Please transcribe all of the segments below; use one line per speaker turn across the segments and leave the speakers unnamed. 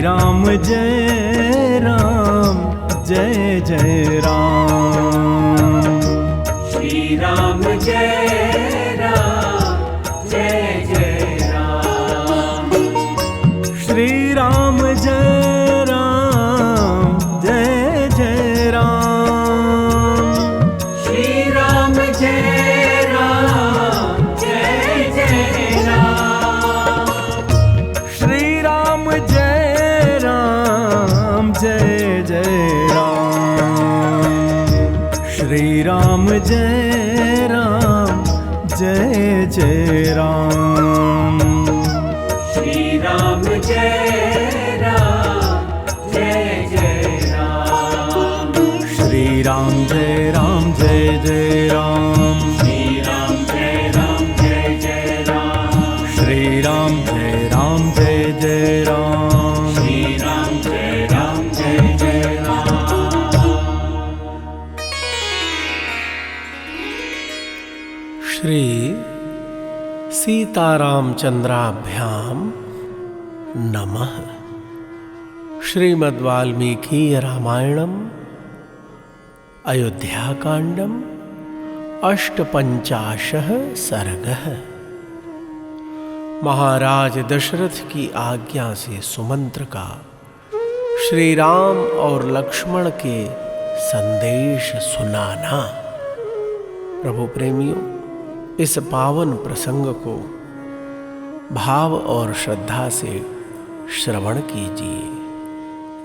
राम जय राम जय जय राम।
श्री राम जय राम जय जय राम।
श्री राम जय राम जय जय राम।
श्री राम जय राम जय जय राम।
श्री राम जय राम जय जय राम। श्री राम जय राम जय जय राम।
श्री राम जय राम जय जय राम।
श्री राम जय राम जय जय राम।
श्री राम जय राम जय जय राम।
श्री राम जय राम जय जय राम।
श्री राम जय राम जय जय राम।
श्री सीतारामचंद्राभ्याम नमः। श्रीमद् वाल्मीकि रामायणम अयोध्याकांडम अष्टपंचाशः सर्गः। महाराज दशरथ की आज्ञा से सुमंत्र का श्री राम और लक्ष्मण के संदेश सुनाना। प्रभु प्रेमियों, इस पावन प्रसंग को भाव और श्रद्धा से श्रवण कीजिए।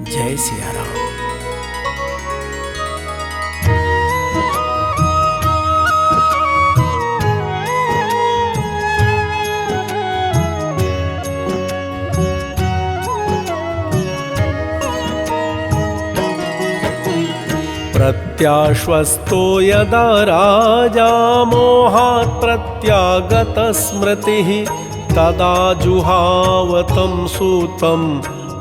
जय सिया राम। प्रत्याश्वस्तो यदा राजा मोहात् प्रत्यागतः स्मृतिः तदा जुहाव तं सूतं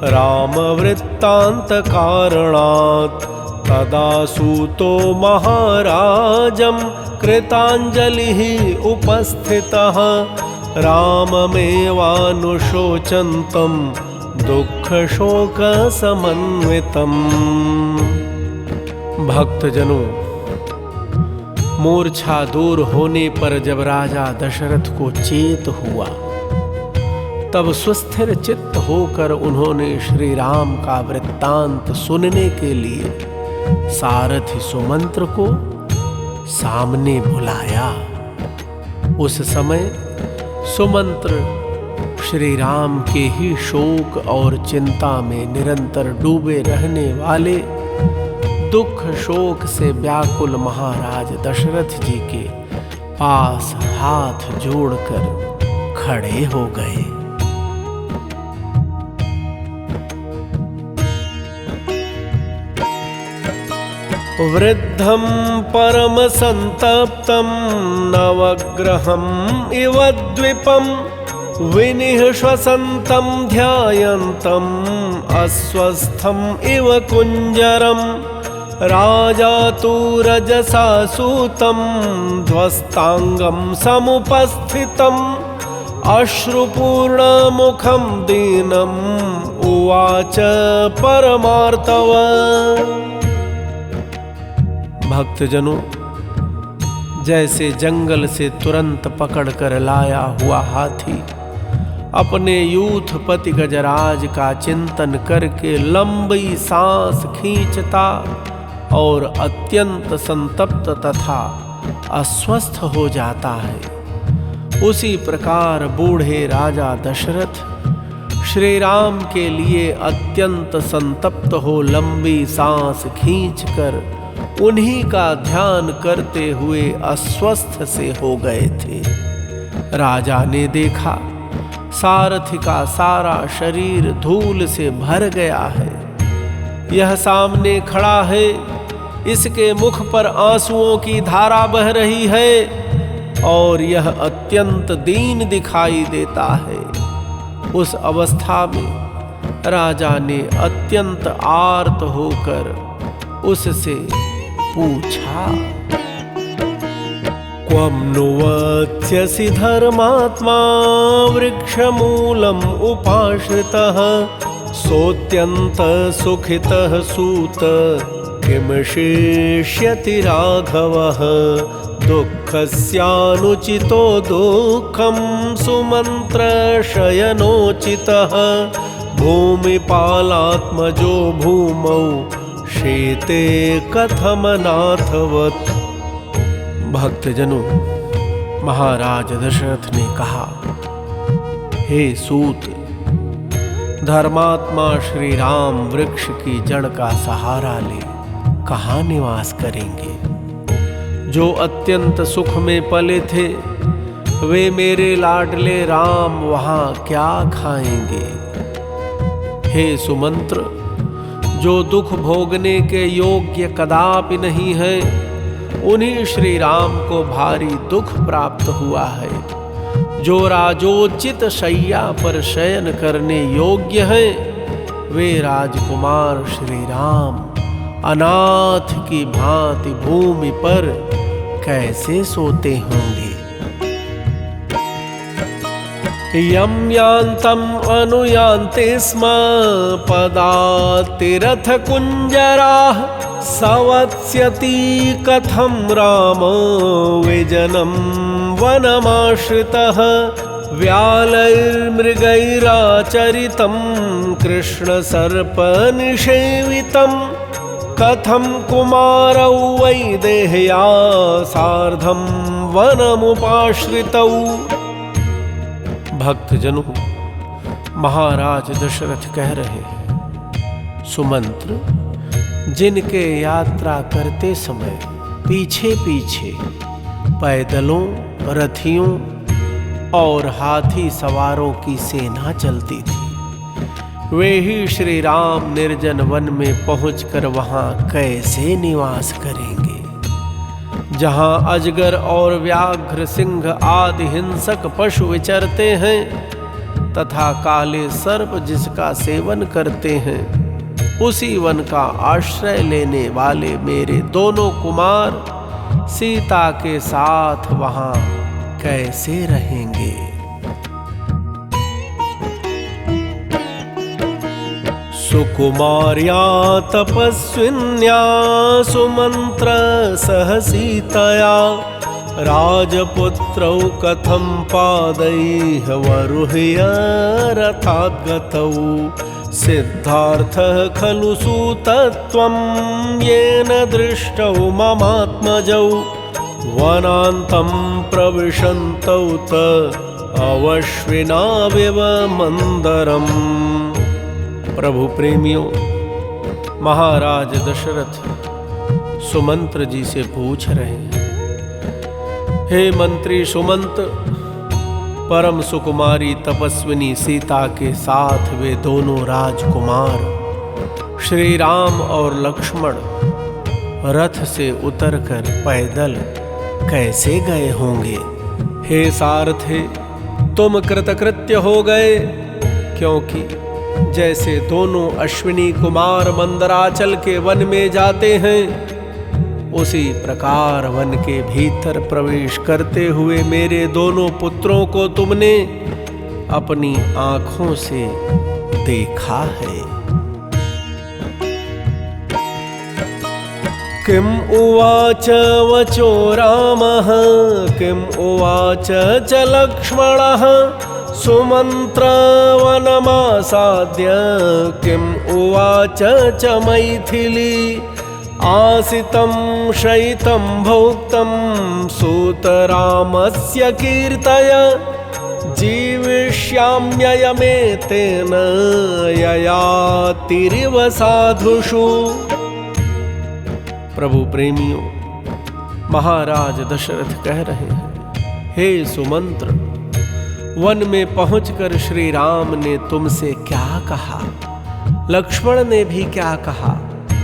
रामवृत्तान्तकारणात्। तदा सूतो महाराजं कृताञ्जलिः उपस्थितः राममेवानुशोचन्तं दुःखशोकसमन्वितम्। भक्तजनों, मूर्छा दूर होने पर जब राजा दशरथ को चेत हुआ, तब सुस्थिर चित्त होकर उन्होंने श्री राम का वृत्तांत सुनने के लिए सारथी सुमंत्र को सामने बुलाया। उस समय सुमंत्र श्री राम के ही शोक और चिंता में निरंतर डूबे रहने वाले दुख शोक से व्याकुल महाराज दशरथ जी के पास हाथ जोड़कर खड़े हो गए। वृद्धं परम संतप्तं नवग्रहम् इव द्विपं विनिश्वसन्तं ध्यायन्तम् अस्वस्थम् इव कुञ्जरम्। राजा तु रजसा सूतं ध्वस्तांगं समुपस्थितम् अश्रुपूर्णमुखं दीनम् उवाच परमार्तव। भक्तजनों, जैसे जंगल से तुरंत पकड़कर लाया हुआ हाथी अपने यूथपति गजराज का चिंतन करके लंबी सांस खींचता और अत्यंत संतप्त तथा अस्वस्थ हो जाता है, उसी प्रकार बूढ़े राजा दशरथ श्री राम के लिए अत्यंत संतप्त हो लंबी सांस खींचकर उन्हीं का ध्यान करते हुए अस्वस्थ से हो गए थे। राजा ने देखा सारथी का सारा शरीर धूल से भर गया है। यह सामने खड़ा है, इसके मुख पर आंसुओं की धारा बह रही है और यह अत्यंत दीन दिखाई देता है। उस अवस्था में राजा ने अत्यंत आर्त होकर उससे पूछा, क्वं नु वत्स्यसि धर्मात्मा वृक्षमूलम् उपाश्रितः सोऽत्यन्त सुखितः सूत किम शेष्यति राघवः दुःखस्यानुचितो दुःखं सुमन्त्रशयनोचितः भूमिपालात्मजो भूमौ शेते कथमनाथवत्। भक्तजनों, महाराज दशरथ ने कहा, हे सूत, धर्मात्मा श्री राम वृक्ष की जड़ का सहारा ले कहाँ निवास करेंगे। जो अत्यंत सुख में पले थे वे मेरे लाडले राम वहाँ क्या खाएंगे। हे सुमंत्र, जो दुख भोगने के योग्य कदापि नहीं है उन्हीं श्री राम को भारी दुख प्राप्त हुआ है। जो राजोचित शैया पर शयन करने योग्य है वे राजकुमार श्री राम अनाथ की भांति भूमि पर कैसे सोते होंगे। यम यान्तम अनुयान्ते स्म पदातिरथ कुञ्जराः सवत्स्यति कथं राम विजनं वनमाश्रितः व्यालैर्मृगैराचरितं कृष्णसर्पनिषेवितं कथं कुमारौ वैदेह्या सार्धं वनमुपाश्रितौ। भक्तजनों, महाराज दशरथ कह रहे हैं, सुमंत्र, जिनके यात्रा करते समय पीछे पीछे पैदलों, रथियों और हाथी सवारों की सेना चलती थी, वे ही श्री राम निर्जन वन में पहुंचकर वहां कैसे निवास करेंगे। जहां अजगर और व्याघ्र, सिंह आदि हिंसक पशु विचरते हैं तथा काले सर्प जिसका सेवन करते हैं, उसी वन का आश्रय लेने वाले मेरे दोनों कुमार सीता के साथ वहां कैसे रहेंगे। सुकुमार्या तपस्विन्या सुमंत्र सह सीतया राजपुत्रौ कथं पादैः वरुह्य रथाद्गतौ सिद्धार्थः खलु सूतत्वं येन दृष्टौ ममात्मजौ वनान्तं प्रविशन्तौ त अवश्विनाविव मंदरम्। प्रभु प्रेमियों, महाराज दशरथ सुमंत्र जी से पूछ रहे हैं, हे मंत्री सुमंत, परम सुकुमारी तपस्विनी सीता के साथ वे दोनों राजकुमार श्री राम और लक्ष्मण रथ से उतरकर पैदल कैसे गए होंगे। हे सारथे, तुम कृतकृत्य हो गए, क्योंकि जैसे दोनों अश्विनी कुमार मंदराचल के वन में जाते हैं उसी प्रकार वन के भीतर प्रवेश करते हुए मेरे दोनों पुत्रों को तुमने अपनी आंखों से देखा है। किम उवाच वचो रामः किम उवाच च लक्ष्मणः सुमंत्र वनमासाद्य किम उवाच च मैथिली आसितं शयितं भोक्तं सूतरामस्य कीर्तय जीविष्याम्ययमेतेन ययातिरिव साधुषु। प्रभु प्रेमियों, महाराज दशरथ कह रहे हैं, हे सुमंत्र, वन में पहुंचकर श्री राम ने तुमसे क्या कहा, लक्ष्मण ने भी क्या कहा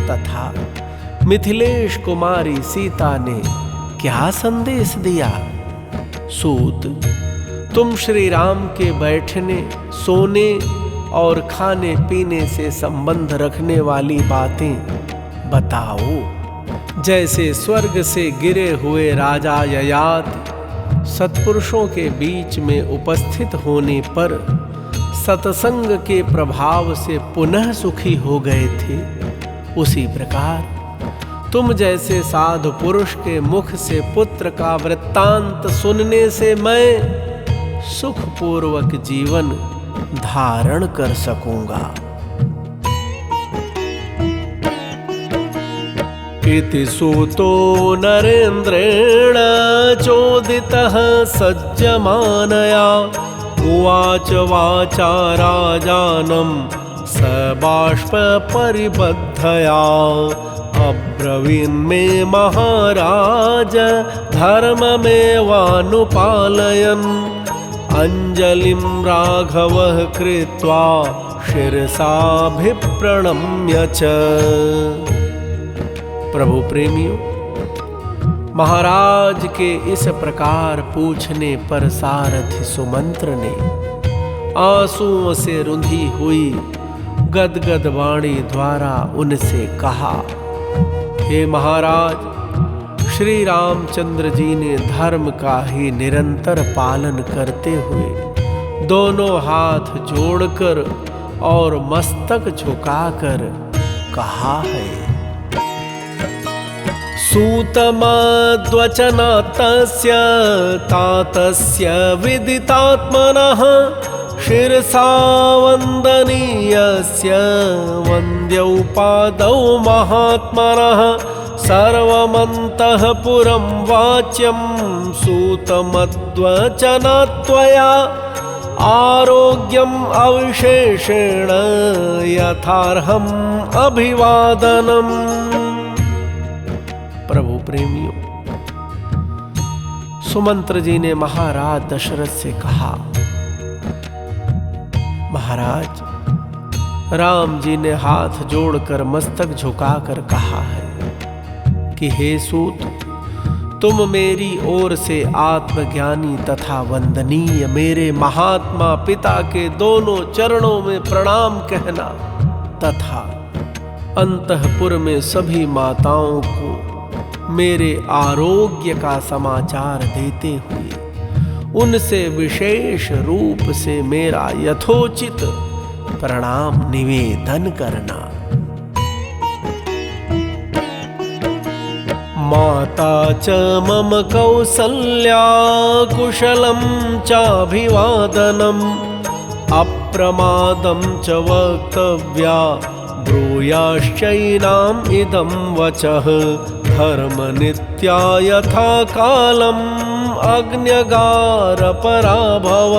तथा मिथिलेश कुमारी सीता ने क्या संदेश दिया। सूत, तुम श्री राम के बैठने, सोने और खाने पीने से संबंध रखने वाली बातें बताओ। जैसे स्वर्ग से गिरे हुए राजा ययाति सत्पुरुषों के बीच में उपस्थित होने पर सत्संग के प्रभाव से पुनः सुखी हो गए थे, उसी प्रकार तुम जैसे साधु पुरुष के मुख से पुत्र का वृत्तांत सुनने से मैं सुखपूर्वक जीवन धारण कर सकूंगा। इति सूतो नरेन्द्रेण चोदितः सज्जमानया उवाच वाचा राजानं स बाष्प परिबद्धया अब्रवीन्मे महाराज धर्ममेवानुपालयन् अंजलिं राघवः कृत्वा शिरसाभिप्रणम्य च। प्रभु प्रेमियों, महाराज के इस प्रकार पूछने पर सारथी सुमंत्र ने आंसुओं से रुंधी हुई गदगद वाणी द्वारा उनसे कहा, हे महाराज, श्री रामचंद्र जी ने धर्म का ही निरंतर पालन करते हुए दोनों हाथ जोड़कर और मस्तक झुकाकर कहा है। सूतमद्वचनात्तस्य तातस्य विदितात्मनः शिरसा वन्दनीयस्य वन्द्यौ पादौ महात्मनः सर्वमन्तःपुरं वाच्यं सूतमद्वचनात्वया आरोग्यम् अविशेषेण यथार्हम् अभिवादनम्। प्रभु प्रेमियों, सुमंत्र जी ने महाराज दशरथ से कहा, महाराज, राम जी ने हाथ जोड़कर मस्तक झुकाकर कहा है कि हे सूत, तुम मेरी ओर से आत्मज्ञानी तथा वंदनीय मेरे महात्मा पिता के दोनों चरणों में प्रणाम कहना तथा अंतःपुर में सभी माताओं को मेरे आरोग्य का समाचार देते हुए उनसे विशेष रूप से मेरा यथोचित प्रणाम निवेदन करना। माता च मम कौसल्या कुशलं चाभिवादनम् अप्रमादं च वक्तव्या ब्रूयाश्चैनाम् इदं वचः धर्मनित्या यथा कालम् अग्न्यगारपराभव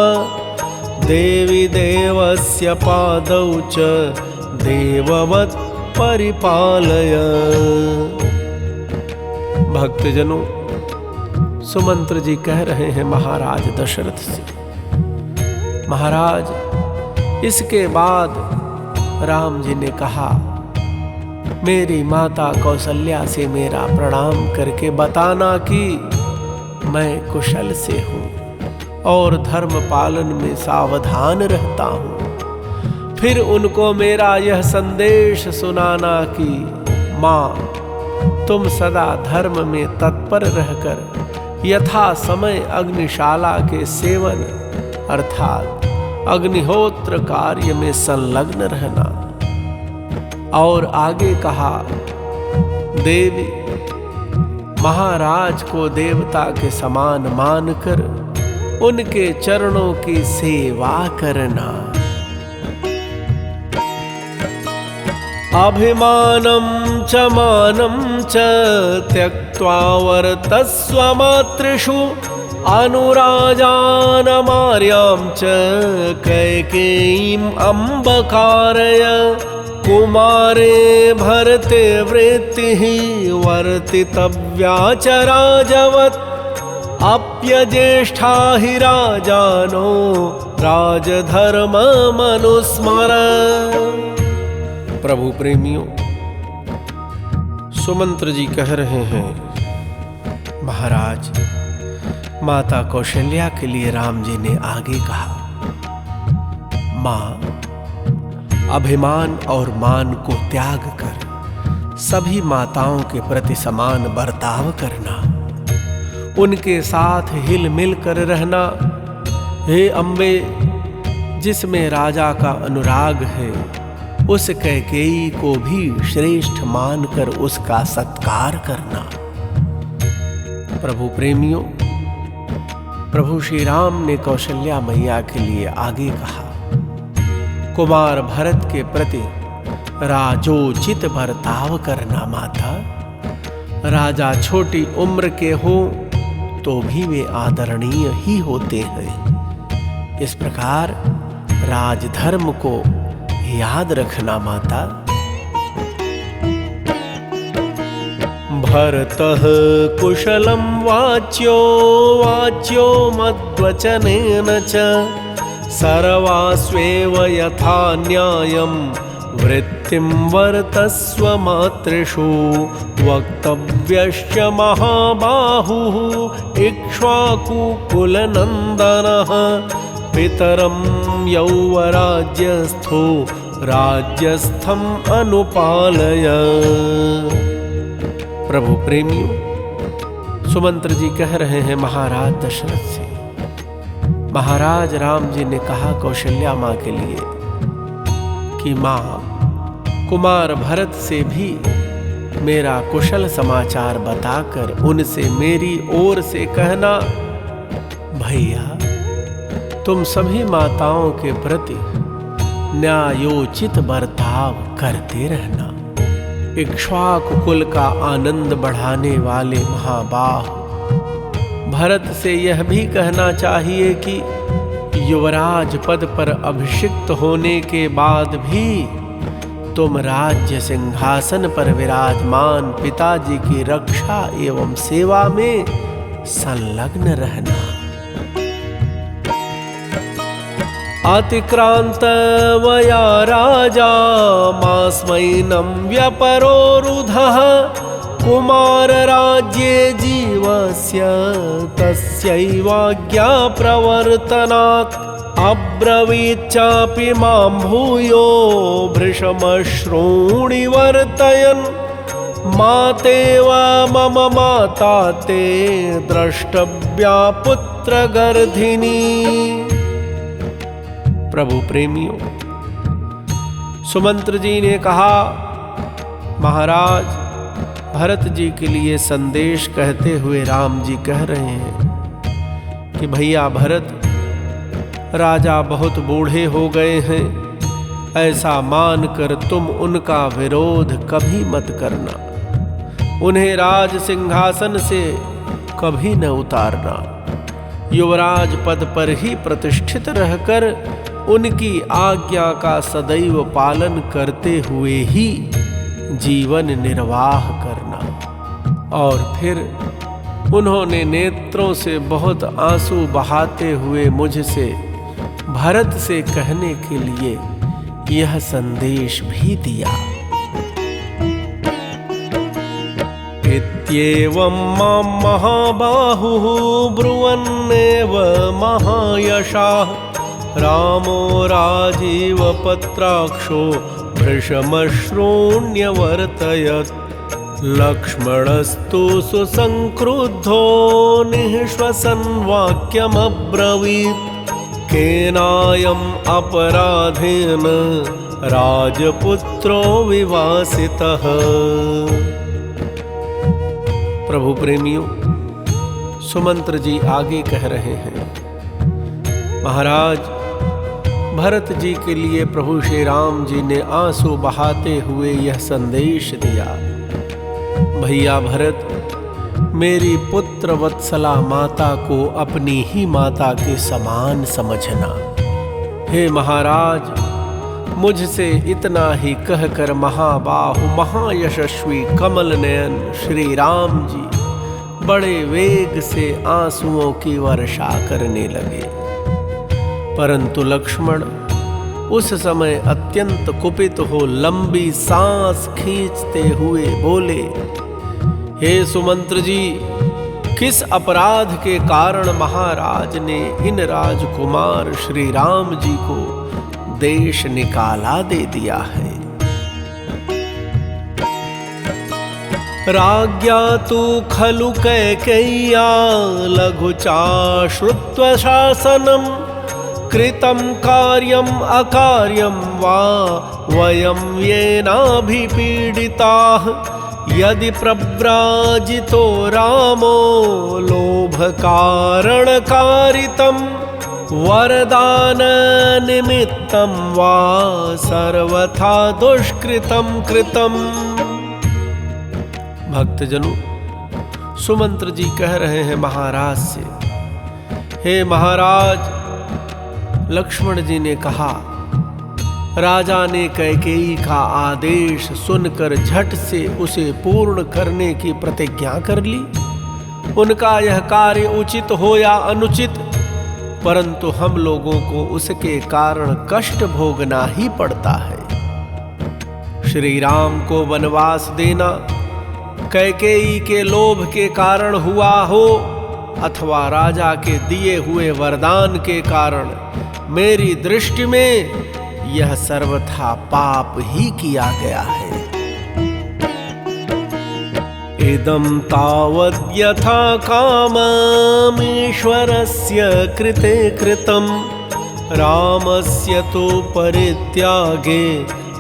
देवी देवस्य पादौ च देववत् परिपालय। भक्तजनों, सुमंत्र जी कह रहे हैं महाराज दशरथ से, महाराज, इसके बाद राम जी ने कहा, मेरी माता कौशल्या से मेरा प्रणाम करके बताना कि मैं कुशल से हूँ और धर्म पालन में सावधान रहता हूँ। फिर उनको मेरा यह संदेश सुनाना कि माँ, तुम सदा धर्म में तत्पर रहकर यथा समय अग्निशाला के सेवन अर्थात अग्निहोत्र कार्य में संलग्न रहना। और आगे कहा, देवी, महाराज को देवता के समान मानकर उनके चरणों की सेवा करना। अभिमानं च मानं च त्यक्त्वा वर्तस्व मातृषु अनुराजानमार्यां च कैकेयीम् अम्बकारय कुमारे भरते वृत्तिः वर्तितव्या च राजवत् अप्यज्येष्ठा हि राजानो राजधर्ममनुस्मर। प्रभु प्रेमियों, सुमंत्र जी कह रहे हैं, महाराज, माता कौशल्या के लिए राम जी ने आगे कहा, मां, अभिमान और मान को त्याग कर सभी माताओं के प्रति समान बर्ताव करना, उनके साथ हिल मिल कर रहना। हे अम्बे, जिसमें राजा का अनुराग है, उस कैकेयी को भी श्रेष्ठ मानकर उसका सत्कार करना। प्रभु प्रेमियों, प्रभु श्री राम ने कौशल्या मैया के लिए आगे कहा, कुमार भरत के प्रति राजोचित बर्ताव करना माता। राजा छोटी उम्र के हो तो भी वे आदरणीय ही होते हैं। इस प्रकार राजधर्म को याद रखना माता। भरतः कुशलं वाच्यो मद्वचनेन च सर्वास्वेव यथा न्यायं वृत्तिं वर्तस्व मातृषु वक्तव्यश्च महाबाहुः इक्ष्वाकुकुलनन्दनः पितरं यौवराज्यस्थो राज्यस्थम अनुपालय। प्रभु प्रेमियों, सुमंत्र जी कह रहे हैं महाराज दशरथ से, महाराज राम जी ने कहा कौशल्या माँ के लिए कि माँ, कुमार भरत से भी मेरा कुशल समाचार बताकर उनसे मेरी ओर से कहना, भैया तुम सभी माताओं के प्रति न्यायोचित बर्ताव करते रहना। इक्ष्वाकुकुल का आनंद बढ़ाने वाले महाबाह भरत से यह भी कहना चाहिए कि युवराज पद पर अभिषिक्त होने के बाद भी तुम राज्य सिंहासन पर विराजमान पिताजी की रक्षा एवं सेवा में संलग्न रहना। अतिक्रांत वया राजा मास्मैनं व्यपरोरुधः कुमार राज्ये जीवस्य तस्यैवाज्ञा प्रवर्तनात् अब्रवीच्चापि मां भूयो भृशमश्रूणि वर्तयन् मातेव मम माता ते द्रष्टव्या पुत्रगर्धिनी। प्रभु प्रेमियों, सुमंत्र जी ने कहा, महाराज भरत जी के लिए संदेश कहते हुए राम जी कह रहे हैं कि भैया भरत, राजा बहुत बूढ़े हो गए हैं, ऐसा मानकर तुम उनका विरोध कभी मत करना। उन्हें राज सिंहासन से कभी न उतारना। युवराज पद पर ही प्रतिष्ठित रहकर उनकी आज्ञा का सदैव पालन करते हुए ही जीवन निर्वाह करना। और फिर उन्होंने नेत्रों से बहुत आंसू बहाते हुए मुझसे भरत से कहने के लिए यह संदेश भी दिया। इत्येवं मां महाबाहुः ब्रुवन्नेव महायशाः रामो राजीवपत्राक्षो भृशमश्रूण्यवर्तयत् लक्ष्मणस्तु सुसंक्रुद्धो निःश्वसन् वाक्यमब्रवीत् केनायम् अपराधेन राजपुत्रो विवासितः। प्रभु प्रेमियों, सुमंत्र जी आगे कह रहे हैं, महाराज भरत जी के लिए प्रभु श्री राम जी ने आंसू बहाते हुए यह संदेश दिया, भैया भरत, मेरी पुत्र वत्सला माता को अपनी ही माता के समान समझना। हे महाराज, मुझसे इतना ही कहकर महाबाहु महायशस्वी कमल नयन श्री राम जी बड़े वेग से आंसुओं की वर्षा करने लगे। परंतु लक्ष्मण उस समय अत्यंत कुपित हो लंबी सांस खींचते हुए बोले, हे सुमंत्र जी, किस अपराध के कारण महाराज ने इन राजकुमार श्री राम जी को देश निकाला दे दिया है। राज्ञा तु खलु कैकेय्या लघु चाश्रुत्व शासनम् कृतं कार्यम अकार्यम वा वयं येनाभिपीडिताः यदि प्रव्राजितो रामो लोभकारणकारितं वरदाननिमित्तं वा सर्वथा दुष्कृतं कृतम्। भक्तजनों, सुमंत्र जी कह रहे हैं महाराज से, हे महाराज, लक्ष्मण जी ने कहा, राजा ने कैकेयी का आदेश सुनकर झट से उसे पूर्ण करने की प्रतिज्ञा कर ली। उनका यह कार्य उचित हो या अनुचित, परंतु हम लोगों को उसके कारण कष्ट भोगना ही पड़ता है। श्री राम को वनवास देना कैकेयी के लोभ के कारण हुआ हो अथवा राजा के दिए हुए वरदान के कारण, मेरी दृष्टि में यह सर्वथा पाप ही किया गया है। इदं तावद् यथा काममीश्वरस्य कृते कृतं रामस्य तु परित्यागे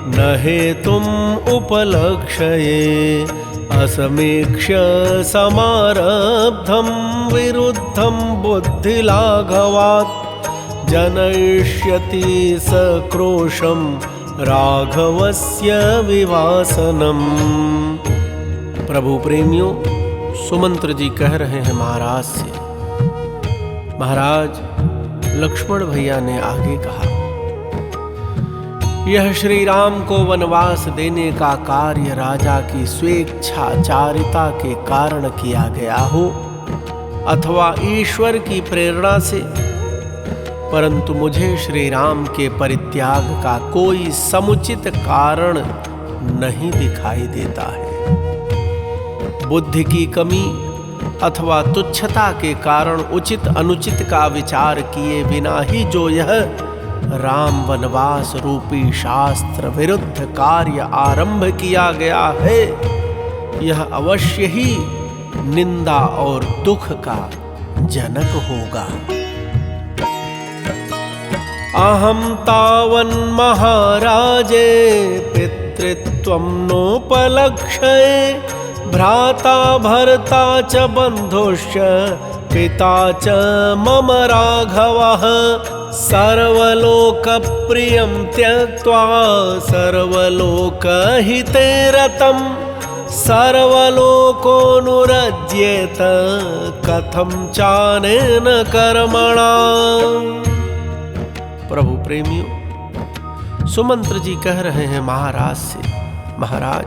न हेतुम् उपलक्ष्ये असमीक्ष्य समारब्धं विरुद्धं बुद्धिलाघवात् जनयिष्यति सक्रोशं राघवस्य विवासनम्। प्रभु प्रेमियों, सुमंत्र जी कह रहे हैं महाराज से, महाराज, लक्ष्मण भैया ने आगे कहा, यह श्री राम को वनवास देने का कार्य राजा की स्वेच्छाचारिता के कारण किया गया हो अथवा ईश्वर की प्रेरणा से, परंतु मुझे श्री राम के परित्याग का कोई समुचित कारण नहीं दिखाई देता है। बुद्धि की कमी अथवा तुच्छता के कारण उचित अनुचित का विचार किए बिना ही जो यह राम वनवास रूपी शास्त्र विरुद्ध कार्य आरंभ किया गया है, यह अवश्य ही निंदा और दुख का जनक होगा। अहं तावन् महाराजे पितृत्वं नोपलक्ष्ये भ्राता भर्ता च बन्धुश्च पिता च मम राघवः सर्वलोकप्रियं त्यक्त्वा सर्वलोकहिते रतं सर्वलोकोऽनुरज्येत कथं चानेन कर्मणा। प्रभु प्रेमियों, सुमंत्र जी कह रहे हैं महाराज से, महाराज,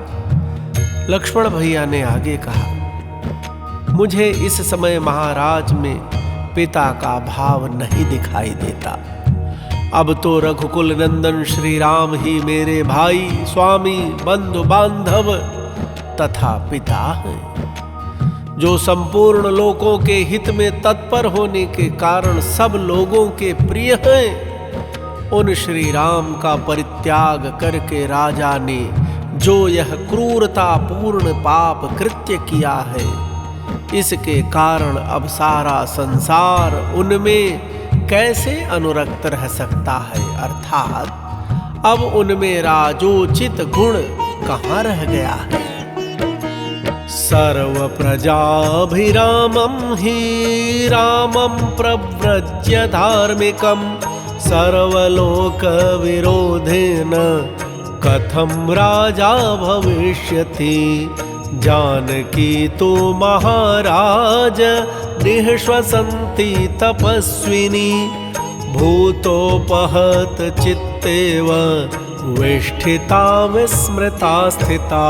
लक्ष्मण भैया ने आगे कहा, मुझे इस समय महाराज में पिता का भाव नहीं दिखाई देता। अब तो रघुकुल नंदन श्री राम ही मेरे भाई, स्वामी, बंधु बांधव तथा पिता हैं, जो संपूर्ण लोकों के हित में तत्पर होने के कारण सब लोगों के प्रिय हैं। उन श्री राम का परित्याग करके राजा ने जो यह क्रूरता पूर्ण पाप कृत्य किया है, इसके कारण अब सारा संसार उनमें कैसे अनुरक्त रह सकता है, अर्थात अब उनमें राजोचित गुण कहाँ रह गया है। सर्व प्रजाभिरामं हि रामं प्रव्रज्य धार्मिकं सर्वलोक विरोधेन कथं राजा भविष्यति। जानकी तो महाराज निःश्वसन्ति तपस्विनी भूतोपहत चित्तेव विष्ठिता विस्मृता स्थिता।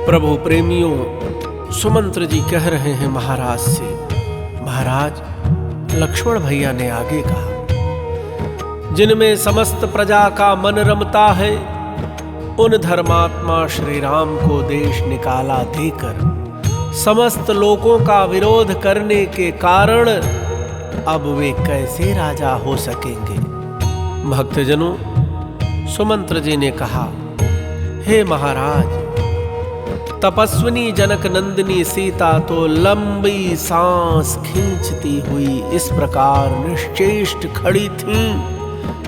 प्रभु प्रेमियों, सुमंत्र जी कह रहे हैं महाराज से, महाराज, लक्ष्मण भैया ने आगे कहा, जिनमें समस्त प्रजा का मन रमता है, उन धर्मात्मा श्री राम को देश निकाला देकर समस्त लोगों का विरोध करने के कारण अब वे कैसे राजा हो सकेंगे। भक्तजनों, सुमंत्र जी ने कहा, हे महाराज, तपस्विनी जनक नंदिनी सीता तो लंबी सांस खींचती हुई इस प्रकार निश्चेष्ट खड़ी थीं,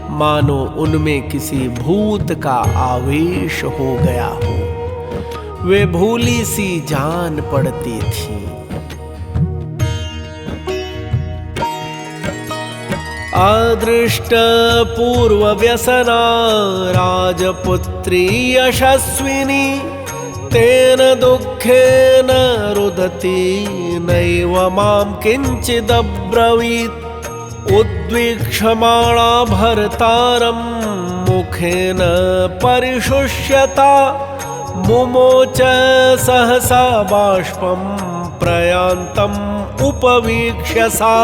मानो उनमें किसी भूत का आवेश हो गया हो। वे भूली सी जान पड़ती थी। अदृष्ट पूर्व व्यसना राजपुत्री यशस्विनी, तेन दुःखेन रुदती नैव मां किंचिदब्रवीत्। उद्वीक्षमाणा भर्तारं मुखेन परिशुष्यता, मुमोच सहसा बाष्पं प्रयान्तम् उपवीक्ष्य सा।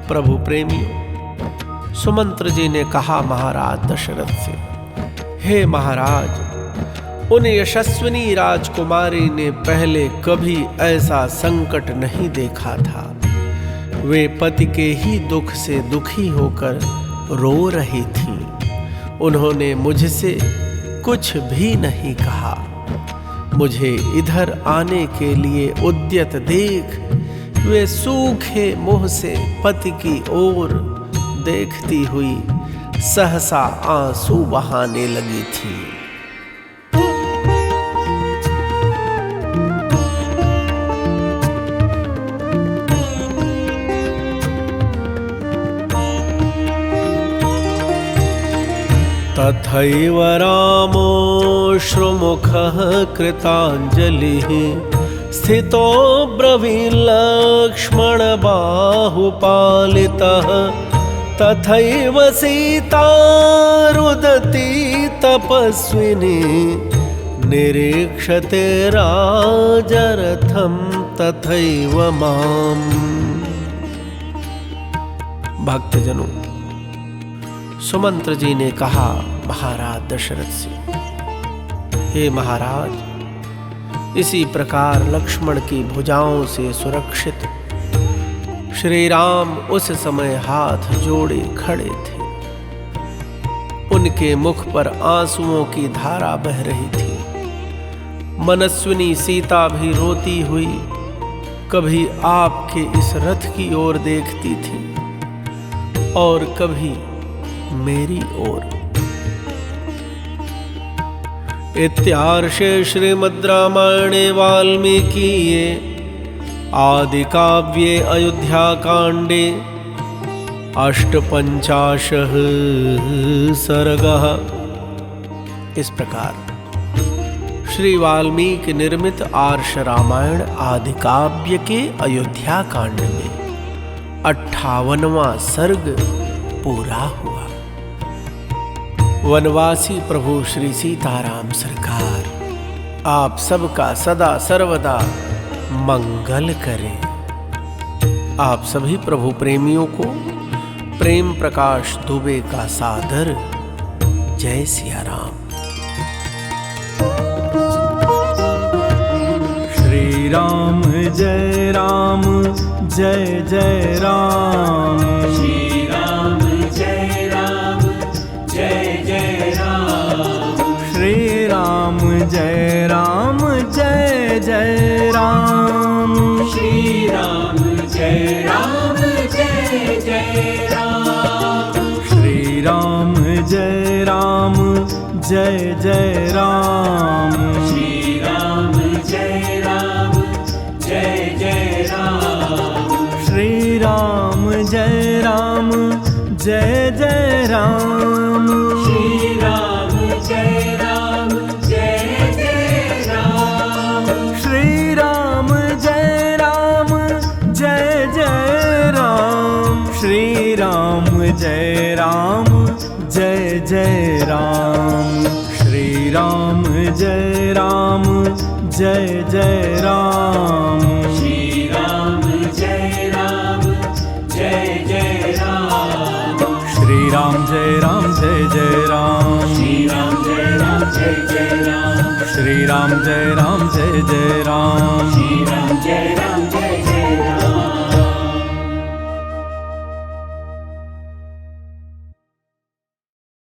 प्रभु प्रेमियों, सुमंत्र जी ने कहा महाराज दशरथ से, हे महाराज, उन यशस्विनी राजकुमारी ने पहले कभी ऐसा संकट नहीं देखा था। वे पति के ही दुख से दुखी होकर रो रही थीं। उन्होंने मुझसे कुछ भी नहीं कहा। मुझे इधर आने के लिए उद्यत देख वे सूखे मुंह से पति की ओर देखती हुई सहसा आंसू बहाने लगी थी। तथैव रामो श्रुमुखः कृताञ्जलिः, स्थितो ब्रवील्लक्ष्मण बाहुपालितः। तथैव सीता रुदती तपस्विनी, निरीक्षते राजरथं तथैव माम्। भक्तजनों, सुमंत्र जी ने कहा महाराज दशरथ से, हे महाराज, इसी प्रकार लक्ष्मण की भुजाओं से सुरक्षित श्री राम उस समय हाथ जोड़े खड़े थे। उनके मुख पर आंसुओं की धारा बह रही थी। मनस्विनी सीता भी रोती हुई कभी आपके इस रथ की ओर देखती थी और कभी मेरी ओर। इत्यार्षे श्रीमद् रामायणे वाल्मीकीये आदि काव्ये अयोध्याकांडे 58 सर्गः। इस प्रकार श्री वाल्मीकि निर्मित आर्ष रामायण आदि काव्य के अयोध्या कांड में 58वां सर्ग पूरा हुआ। वनवासी प्रभु श्री सीताराम सरकार आप सबका सदा सर्वदा मंगल करें। आप सभी प्रभु प्रेमियों को प्रेम प्रकाश दुबे का सादर जय सिया राम।
श्री राम जय राम जय जय राम।
श्री राम जय राम जय जय राम।
श्री राम जय राम जय जय राम।
श्री राम जय राम जय जय राम।
श्री राम जय राम जय जय राम।
श्री राम जय राम जय जय राम।
श्री राम जय राम जय जय राम।
श्री राम जय राम जय जय राम।
श्री राम जय राम जय जय राम। श्री राम जय राम जय जय राम। श्री राम जय राम जय जय राम।
श्री राम जय राम जय जय राम।
श्री राम जय राम जय जय राम।
श्री राम जय राम जय जय राम।
श्री राम जय राम जय जय राम।